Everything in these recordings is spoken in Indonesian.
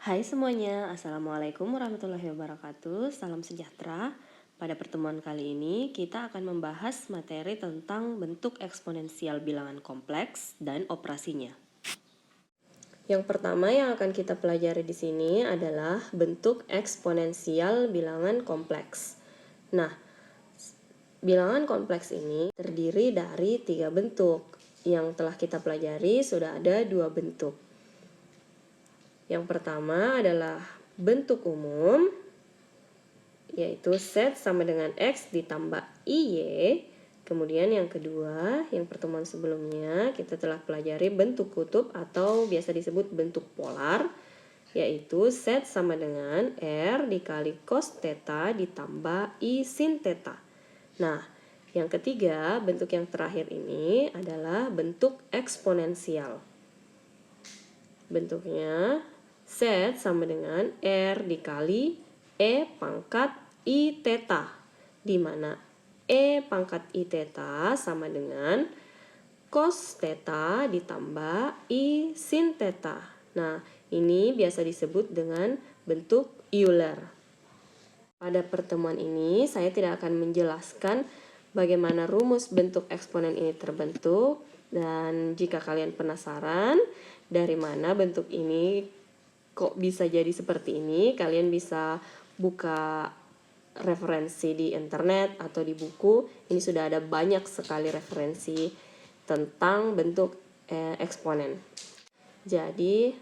Hai semuanya, Assalamualaikum warahmatullahi wabarakatuh. Salam sejahtera. Pada pertemuan kali ini, kita akan membahas materi tentang bentuk eksponensial bilangan kompleks dan operasinya. Yang pertama yang akan kita pelajari di sini adalah bentuk eksponensial bilangan kompleks. Nah, bilangan kompleks ini terdiri dari 3 bentuk. Yang telah kita pelajari sudah ada 2 bentuk. Yang pertama adalah bentuk umum, yaitu Z sama dengan X ditambah IY. Kemudian yang kedua, yang pertemuan sebelumnya kita telah pelajari bentuk kutub atau biasa disebut bentuk polar, yaitu Z sama dengan R dikali cos theta ditambah I sin theta. Nah, yang ketiga, bentuk yang terakhir ini adalah bentuk eksponensial. Bentuknya Z sama dengan R dikali E pangkat I theta, di mana E pangkat I theta sama dengan cos theta ditambah I sin theta. Nah, ini biasa disebut dengan bentuk Euler. Pada pertemuan ini, saya tidak akan menjelaskan bagaimana rumus bentuk eksponen ini terbentuk, dan jika kalian penasaran dari mana bentuk ini kok bisa jadi seperti ini, kalian bisa buka referensi di internet atau di buku. Ini sudah ada banyak sekali referensi tentang bentuk eksponen. Jadi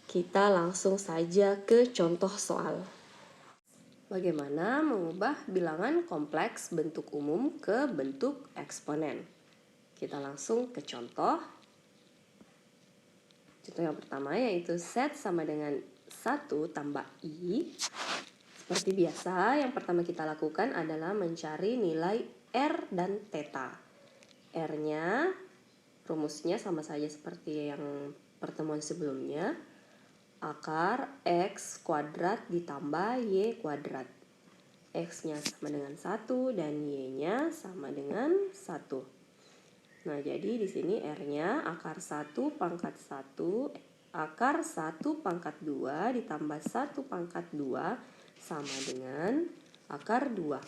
kita langsung saja ke contoh soal. Bagaimana mengubah bilangan kompleks bentuk umum ke bentuk eksponen? Kita langsung ke contoh. Contoh yang pertama yaitu Z sama dengan 1 tambah I. Seperti biasa, yang pertama kita lakukan adalah mencari nilai R dan theta. R-nya, rumusnya sama saja seperti yang pertemuan sebelumnya. Akar X kuadrat ditambah Y kuadrat. X-nya sama dengan 1 dan Y-nya sama dengan 1. Nah, jadi di sini R-nya akar 1 pangkat 1, akar 1 pangkat 2 ditambah 1 pangkat 2 sama dengan akar 2.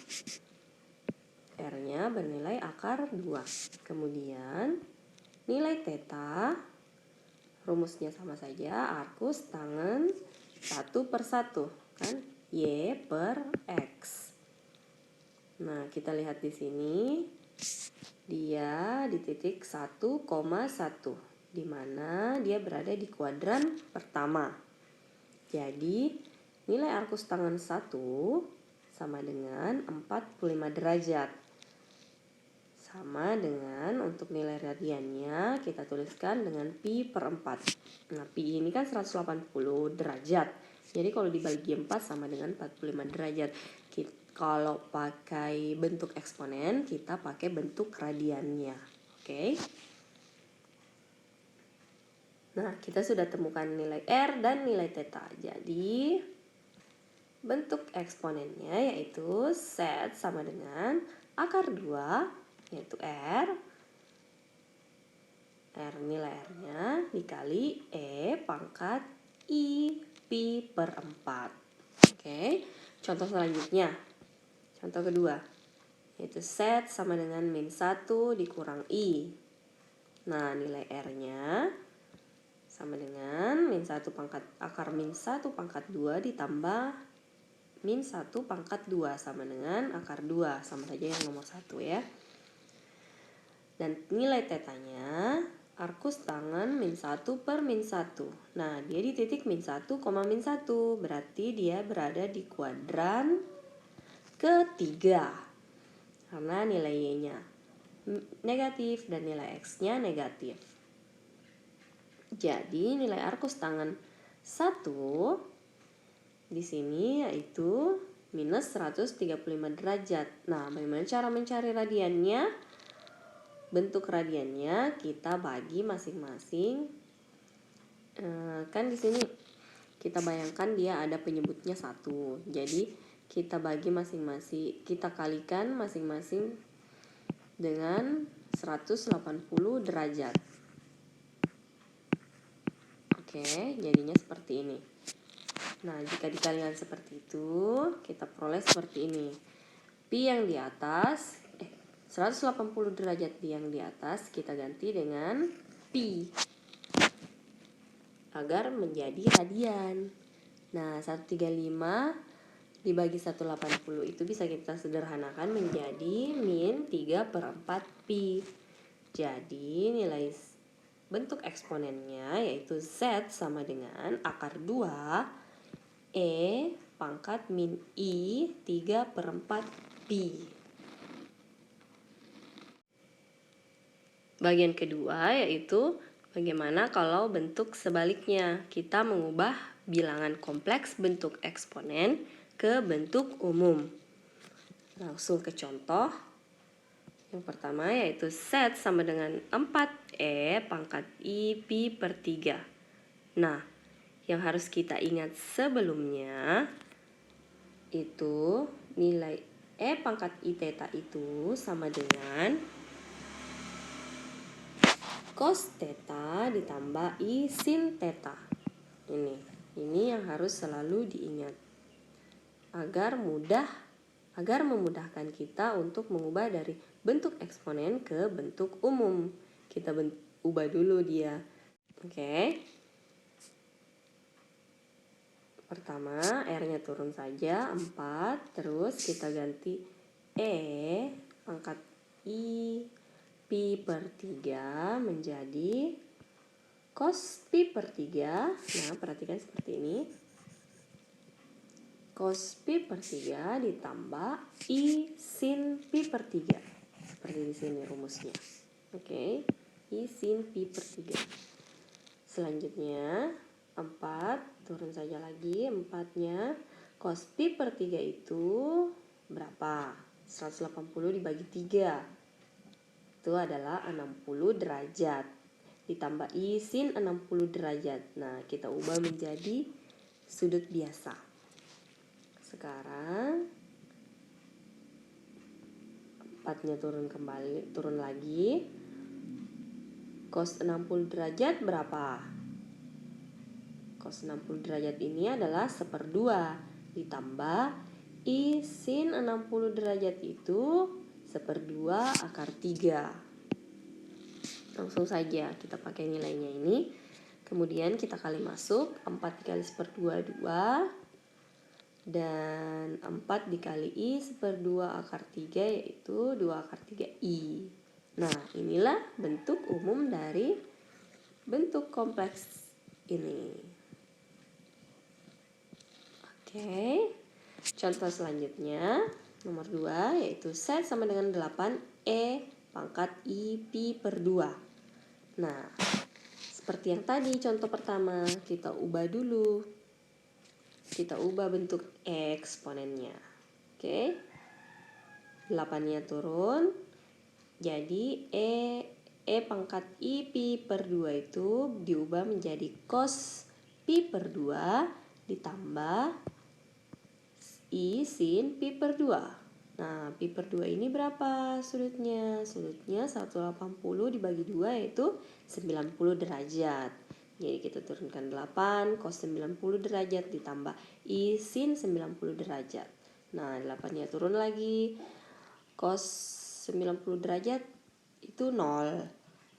R-nya bernilai akar 2. Kemudian nilai theta, rumusnya sama saja, arkus tangen 1 per 1, kan? Y per X. Nah, kita lihat di sini. Dia di titik 1,1, di mana dia berada di kuadran pertama. Jadi, nilai arkus tangen 1 sama dengan 45 derajat. Sama dengan untuk nilai radiannya kita tuliskan dengan pi per 4. Nah, pi ini kan 180 derajat. Jadi kalau dibagi 4 sama dengan 45 derajat. Kalau pakai bentuk eksponen, kita pakai bentuk radiannya. Oke. Nah, kita sudah temukan nilai R dan nilai theta. Jadi, bentuk eksponennya yaitu Z sama dengan akar 2, yaitu R. Nilai R-nya dikali E pangkat I pi per 4. Oke. Contoh selanjutnya. Contoh kedua, yaitu Z sama dengan min 1 dikurang I. Nah, nilai R-nya sama dengan min 1 pangkat akar min 1 pangkat 2 ditambah min 1 pangkat 2 sama dengan akar 2. Sama saja yang nomor 1 ya. Dan nilai tetanya arkus tangen min 1 per min 1. Nah, dia di titik min 1, min 1. Berarti dia berada di kuadran ketiga, karena nilai Y-nya negatif dan nilai X-nya negatif. Jadi nilai arkus tangen 1 di sini yaitu minus 135 derajat. Nah, bagaimana cara mencari radiannya? Bentuk radiannya kita bagi masing-masing. Kan di sini kita bayangkan dia ada penyebutnya 1. Jadi kita bagi masing-masing, kita kalikan masing-masing dengan 180 derajat. Oke, jadinya seperti ini. Nah, jika dikalikan seperti itu, kita peroleh seperti ini. Pi yang di atas, 180 derajat yang di atas kita ganti dengan pi agar menjadi radian. Nah, 135 dibagi 180 itu bisa kita sederhanakan menjadi min 3/4 pi. Jadi nilai bentuk eksponennya yaitu Z sama dengan akar 2 E pangkat min I 3/4 pi. Bagian kedua yaitu bagaimana kalau bentuk sebaliknya. Kita mengubah bilangan kompleks bentuk eksponen ke bentuk umum. Langsung ke contoh. Yang pertama yaitu Z sama dengan 4E pangkat I pi per 3. Nah, yang harus kita ingat sebelumnya itu nilai E pangkat I theta itu sama dengan cos theta ditambah I sin theta. Ini yang harus selalu diingat agar memudahkan kita untuk mengubah dari bentuk eksponen ke bentuk umum. Kita ubah dulu dia. Oke. Pertama, R-nya turun saja 4, terus kita ganti E pangkat I pi per 3 menjadi cos pi per 3. Nah, perhatikan seperti ini. Cos pi per 3 ditambah I sin pi per 3. Seperti di sini rumusnya. Oke, I sin pi per 3. Selanjutnya, 4, turun saja lagi 4-nya. Cos pi per 3 itu berapa? 180 dibagi 3. Itu adalah 60 derajat. Ditambah I sin 60 derajat. Nah, kita ubah menjadi sudut biasa. Sekarang 4-nya turun lagi. Cos 60 derajat berapa? Cos 60 derajat ini adalah 1/2 ditambah I sin 60 derajat itu 1/2 akar 3. Langsung saja kita pakai nilainya ini. Kemudian kita kali masuk. 4 dikali 1/2 2. Dan 4 dikali I 1/2 akar 3 yaitu 2 akar 3 I. Nah, inilah bentuk umum dari bentuk kompleks ini. Oke. Contoh selanjutnya. Nomor 2 yaitu Z sama dengan 8E pangkat I pi per 2. Nah, seperti yang tadi contoh pertama, kita ubah dulu. Kita ubah bentuk eksponennya. Oke. 8-nya turun. Jadi E pangkat I pi per 2 itu diubah menjadi cos pi per 2 ditambah I sin pi per 2. Nah, pi per 2 ini berapa sudutnya? Sudutnya 180 dibagi 2 yaitu 90 derajat. Jadi kita turunkan 8 cos 90 derajat ditambah I sin 90 derajat. Nah, 8-nya turun lagi. Cos 90 derajat itu 0.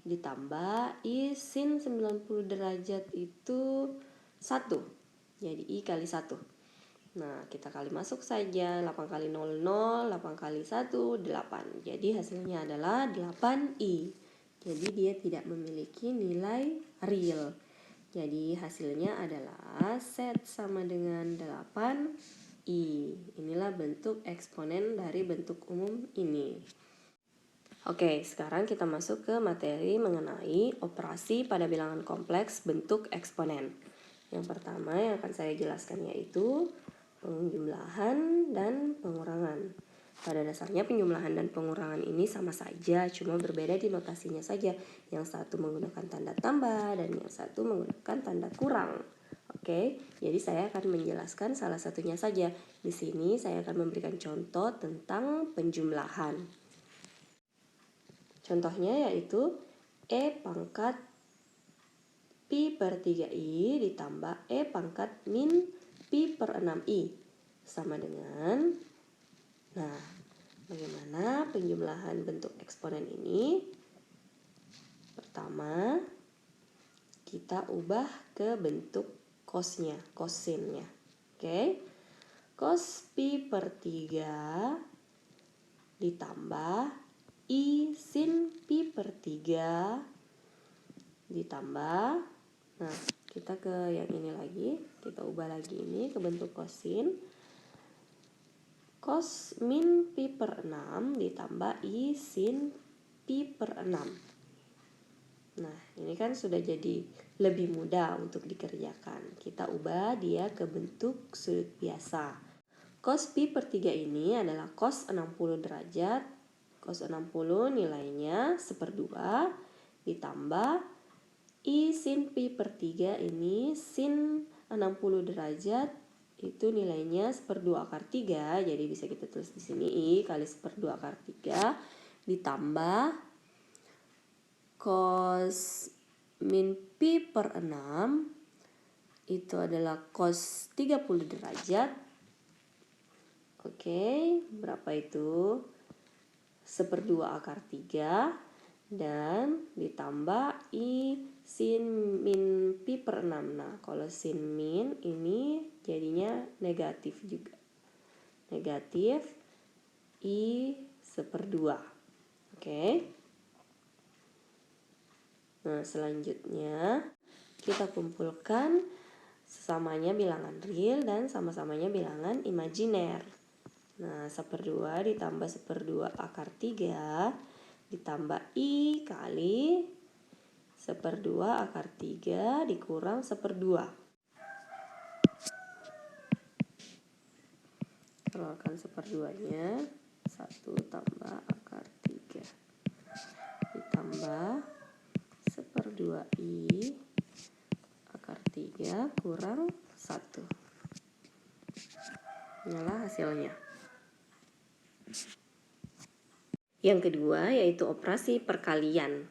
Ditambah I sin 90 derajat itu 1. Jadi I kali 1. Nah, kita kali masuk saja. 8 kali 0, 0. 8 kali 1, 8. Jadi hasilnya adalah 8I. Jadi dia tidak memiliki nilai real. Jadi hasilnya adalah Z sama dengan 8I. Inilah bentuk eksponen dari bentuk umum ini. Oke, sekarang kita masuk ke materi mengenai operasi pada bilangan kompleks bentuk eksponen. Yang pertama yang akan saya jelaskan yaitu penjumlahan dan pengurangan. Pada dasarnya penjumlahan dan pengurangan ini sama saja, cuma berbeda di notasinya saja. Yang satu menggunakan tanda tambah dan yang satu menggunakan tanda kurang. Oke, jadi saya akan menjelaskan salah satunya saja. Di sini saya akan memberikan contoh tentang penjumlahan. Contohnya yaitu E pangkat Pi per 3i ditambah E pangkat min Pi per 6i sama dengan, nah bagaimana penjumlahan bentuk eksponen ini? Pertama, kita ubah ke bentuk cosnya, kosinnya. Oke. Cos pi per 3 ditambah I sin pi per 3 ditambah, nah kita ke yang ini lagi, kita ubah lagi ini ke bentuk kosin. Cos min pi per 6 ditambah I sin pi per 6. Nah, ini kan sudah jadi lebih mudah untuk dikerjakan. Kita ubah dia ke bentuk sudut biasa. Cos pi per 3 ini adalah cos 60 derajat. Cos 60 nilainya 1/2 ditambah I sin pi per 3 ini sin 60 derajat itu nilainya 1/2 akar 3, jadi bisa kita tulis di sini I kali 1/2 akar 3 ditambah cos min pi per 6 itu adalah cos 30 derajat. Oke, berapa itu? 1/2 akar 3 dan ditambah I sin min pi per 6. Nah, kalau sin min ini jadinya negatif juga. Negatif I 1/2. Oke. Nah, selanjutnya kita kumpulkan sesamanya bilangan real dan sama-samanya bilangan imajiner. Nah, 1/2 ditambah 1/2 akar 3 ditambah I kali 1/2 akar 3 dikurang 1/2. Keluarkan 1/2-nya, 1 tambah akar 3 ditambah 1/2 I akar 3 kurang 1. Inilah hasilnya. Yang kedua yaitu operasi perkalian.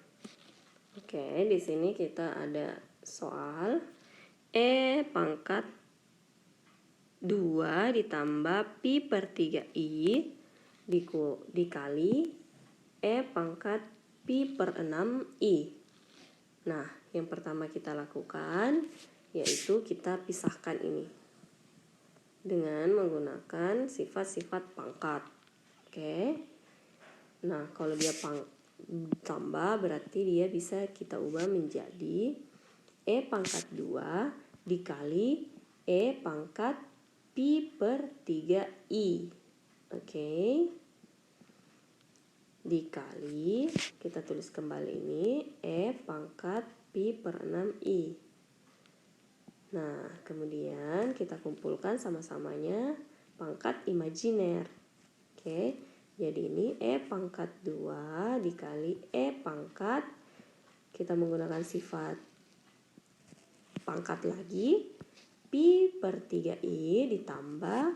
Oke, di sini kita ada soal E pangkat 2 ditambah pi per 3i dikali E pangkat pi per 6i. Nah, yang pertama kita lakukan yaitu kita pisahkan ini dengan menggunakan sifat-sifat pangkat. Oke. Nah, kalau dia tambah berarti dia bisa kita ubah menjadi E pangkat 2 dikali E pangkat pi per 3i. Oke. Dikali, kita tulis kembali ini E pangkat pi per 6i. Nah, kemudian kita kumpulkan sama-samanya pangkat imajiner. Oke. Jadi ini E pangkat 2 dikali E pangkat, kita menggunakan sifat pangkat lagi, pi per 3i ditambah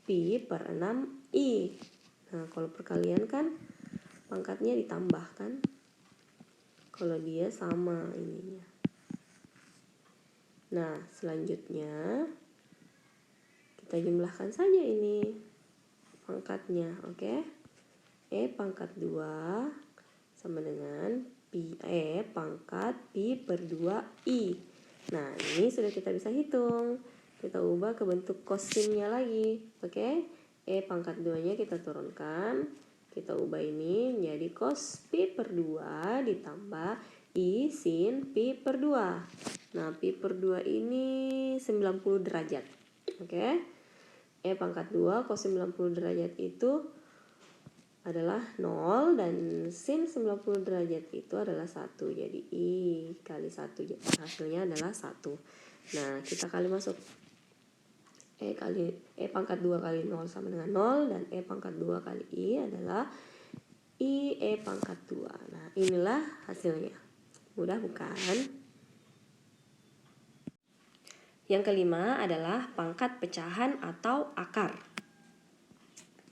pi per 6i. Nah, kalau perkalian kan pangkatnya ditambahkan. Kalau dia sama ininya. Nah, selanjutnya kita jumlahkan saja ini pangkatnya, oke? E pangkat 2 sama dengan E pangkat pi per 2i. Nah, ini sudah kita bisa hitung. Kita ubah ke bentuk kosinnya lagi, oke? E pangkat 2-nya kita turunkan. Kita ubah ini menjadi cos pi per 2 ditambah I sin pi per 2. Nah, pi per 2 ini 90 derajat, oke? E pangkat 2 cos 90 derajat itu adalah 0 dan sin 90 derajat itu adalah 1. Jadi I kali 1, hasilnya adalah 1. Nah, kita kali masuk E pangkat 2 kali 0 sama dengan 0 dan E pangkat 2 kali I adalah I E pangkat 2. Nah, inilah hasilnya. Mudah bukan? Yang kelima adalah pangkat pecahan atau akar.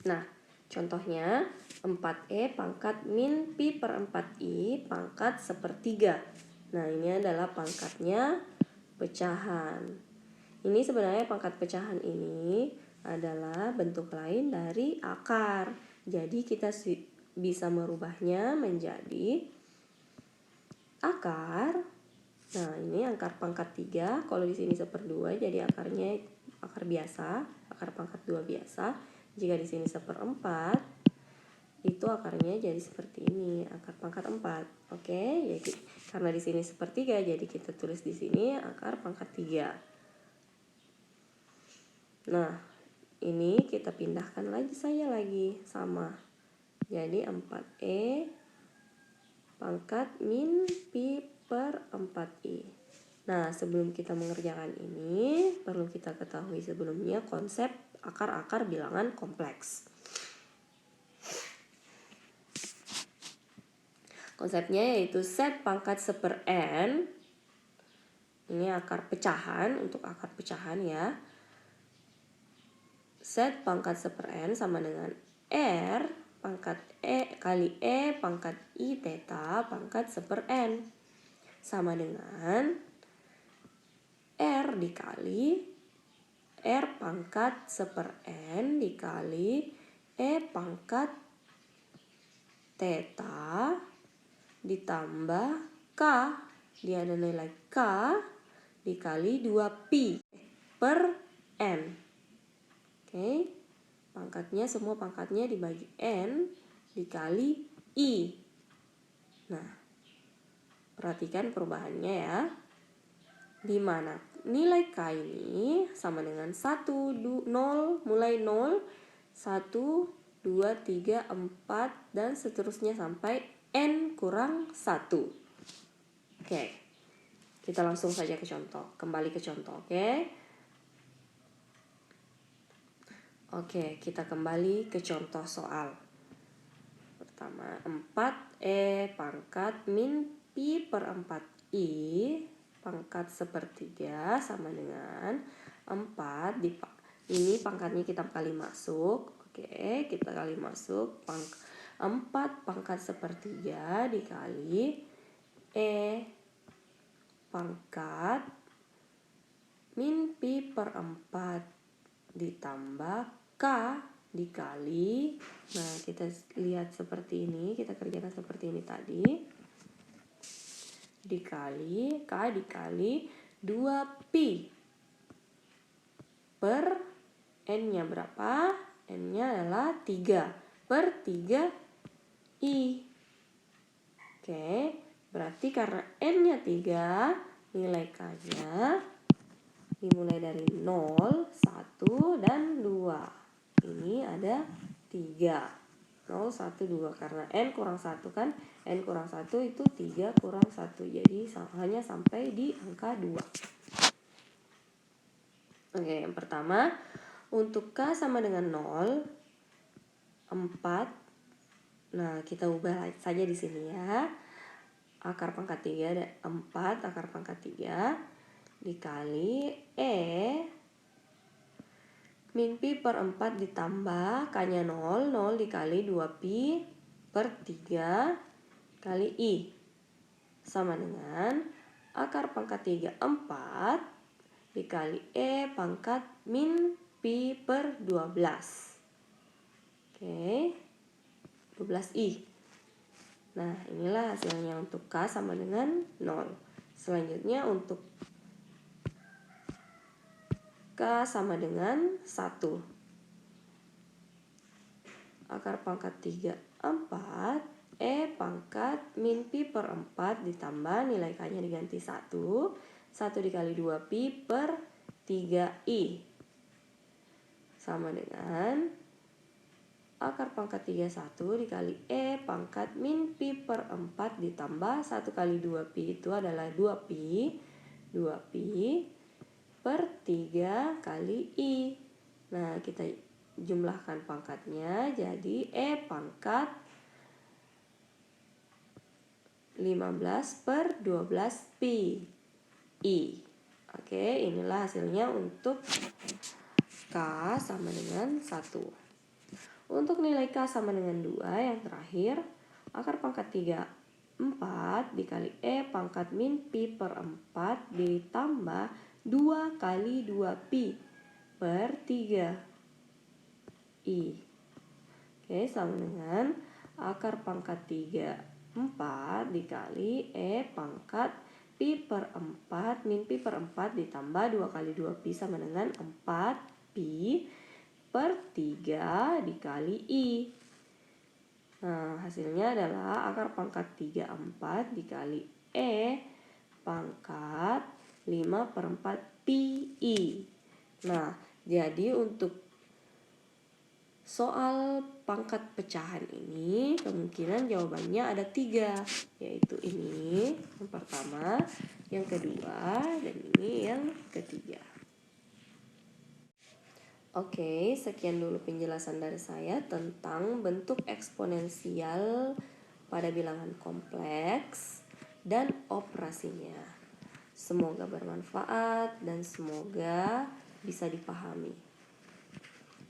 Nah, contohnya 4E pangkat min pi per 4i pangkat 1/3. Nah, ini adalah pangkatnya pecahan. Ini sebenarnya pangkat pecahan ini adalah bentuk lain dari akar. Jadi kita bisa merubahnya menjadi akar. Nah, ini akar pangkat 3. Kalau di sini 1/2 jadi akarnya akar biasa, akar pangkat 2 biasa. Jika di sini 1/4 itu akarnya jadi seperti ini, akar pangkat 4. Oke, jadi karena di sini 1/3 jadi kita tulis di sini akar pangkat 3. Nah, ini kita pindahkan lagi sama. Jadi 4E pangkat min pi per 4I. Nah, sebelum kita mengerjakan ini, perlu kita ketahui sebelumnya konsep akar-akar bilangan kompleks. Konsepnya yaitu set pangkat 1/n. Ini akar pecahan, untuk akar pecahan ya. Set pangkat 1/n sama dengan R pangkat E kali E pangkat I theta pangkat 1/n. Sama dengan R dikali R pangkat 1/n dikali E pangkat theta ditambah K. Dia ada nilai K dikali 2pi per N. Oke, pangkatnya semua pangkatnya dibagi N dikali I. Nah, perhatikan perubahannya ya. Di mana nilai K ini sama dengan 1, 0, mulai 0, 1, 2, 3, 4, dan seterusnya sampai N kurang 1. Oke, kita langsung saja ke contoh. Kembali ke contoh, oke. Oke, kita kembali ke contoh soal. Pertama, 4E pangkat min pi per 4I pangkat 1/3 sama dengan 4 ini pangkatnya kita kali masuk. Oke, kita kali masuk 4 pangkat 1/3 dikali E pangkat min pi per 4 ditambah K dikali, nah kita lihat seperti ini, kita kerjakan seperti ini tadi, dikali K dikali 2pi per N-nya berapa? N-nya adalah 3 per 3I. Oke, berarti karena N-nya 3, nilai K-nya dimulai dari 0, 1, dan 2. Ini ada 3. 0, 1, 2. Karena N kurang 1 kan. N kurang 1 itu 3 kurang 1. Jadi hanya sampai di angka 2. Oke, yang pertama. Untuk K sama dengan 0, 4. Nah, kita ubah saja di sini ya. Akar pangkat 3 ada 4, akar pangkat 3 dikali E min pi per 4 ditambah K-nya 0, 0 dikali 2pi per 3 kali I. Sama dengan akar pangkat 3, 4 dikali E pangkat min pi per 12. Oke, 12I. Nah, inilah hasilnya untuk K sama dengan 0. Selanjutnya untuk K sama dengan 1. Akar pangkat 3, 4. E pangkat min pi per 4 ditambah nilai K-nya diganti 1. 1 dikali 2pi per 3I. Sama dengan akar pangkat 3, 1 dikali E pangkat min pi per 4 ditambah 1 kali 2pi itu adalah 2pi. 2pi per 3 kali I. Nah, kita jumlahkan pangkatnya jadi E pangkat 15 per 12pi I. Oke, inilah hasilnya untuk K sama dengan 1. Untuk nilai K sama dengan 2 yang terakhir, akar pangkat 3 4 dikali E pangkat min Pi per 4 ditambah 2 kali 2Pi per 3I. Oke, sama dengan akar pangkat 3 4 dikali E pangkat Pi per 4 min Pi per 4 ditambah 2 kali 2Pi sama dengan 4Pi per 3 dikali I. Nah, hasilnya adalah akar pangkat 3 4 dikali E pangkat 5 per 4 Pi I. Nah, jadi untuk soal pangkat pecahan ini kemungkinan jawabannya ada 3, yaitu ini yang pertama, yang kedua, dan ini yang ketiga. Oke, sekian dulu penjelasan dari saya tentang bentuk eksponensial pada bilangan kompleks dan operasinya. Semoga bermanfaat dan semoga bisa dipahami.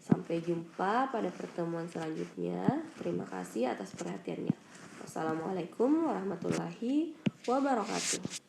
Sampai jumpa pada pertemuan selanjutnya. Terima kasih atas perhatiannya. Wassalamualaikum warahmatullahi wabarakatuh.